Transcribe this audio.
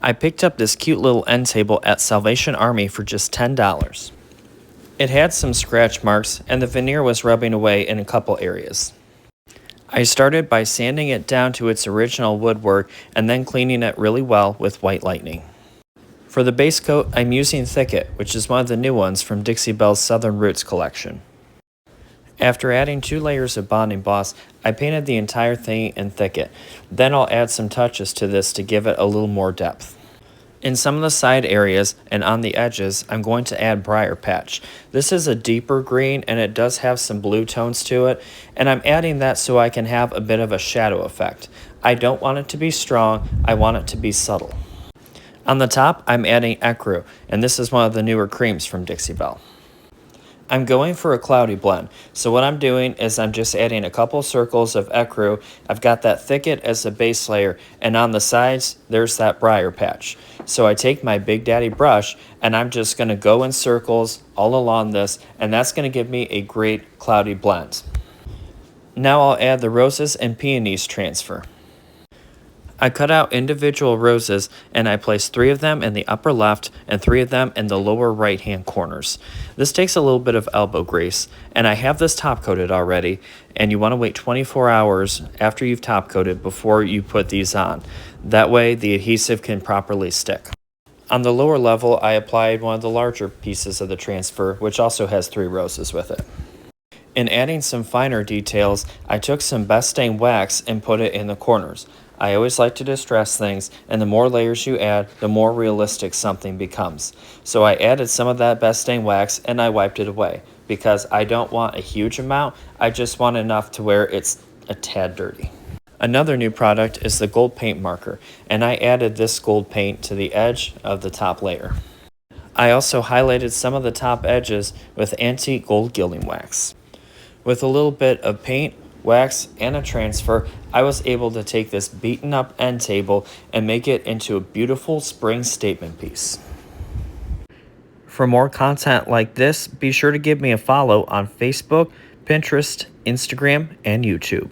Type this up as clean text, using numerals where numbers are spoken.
I picked up this cute little end table at Salvation Army for just $10. It had some scratch marks and the veneer was rubbing away in a couple areas. I started by sanding it down to its original woodwork and then cleaning it really well with White Lightning. For the base coat, I'm using Thicket, which is one of the new ones from Dixie Belle's Southern Roots collection. After adding 2 layers of Bond Emboss, I painted the entire thing in Thicket. Then I'll add some touches to this to give it a little more depth. In some of the side areas and on the edges, I'm going to add Briar Patch. This is a deeper green and it does have some blue tones to it, and I'm adding that so I can have a bit of a shadow effect. I don't want it to be strong, I want it to be subtle. On the top, I'm adding Ecru, and this is one of the newer creams from Dixie Belle. I'm going for a cloudy blend, so what I'm doing is I'm just adding a couple circles of Ecru. I've got that Thicket as a base layer, and on the sides, there's that Briar Patch. So I take my Big Daddy brush, and I'm just going to go in circles all along this, and that's going to give me a great cloudy blend. Now I'll add the Roses and Peonies transfer. I cut out individual roses and I placed 3 of them in the upper left and 3 of them in the lower right hand corners. This takes a little bit of elbow grease, and I have this top coated already, and you want to wait 24 hours after you've top coated before you put these on. That way the adhesive can properly stick. On the lower level, I applied one of the larger pieces of the transfer, which also has 3 roses with it. In adding some finer details, I took some Best Stain wax and put it in the corners. I always like to distress things, and the more layers you add, the more realistic something becomes. So I added some of that Best Stain wax and I wiped it away, because I don't want a huge amount, I just want enough to where it's a tad dirty. Another new product is the gold paint marker, and I added this gold paint to the edge of the top layer. I also highlighted some of the top edges with antique gold gilding wax. With a little bit of paint, wax, and a transfer, I was able to take this beaten up end table and make it into a beautiful spring statement piece. For more content like this, be sure to give me a follow on Facebook, Pinterest, Instagram, and YouTube.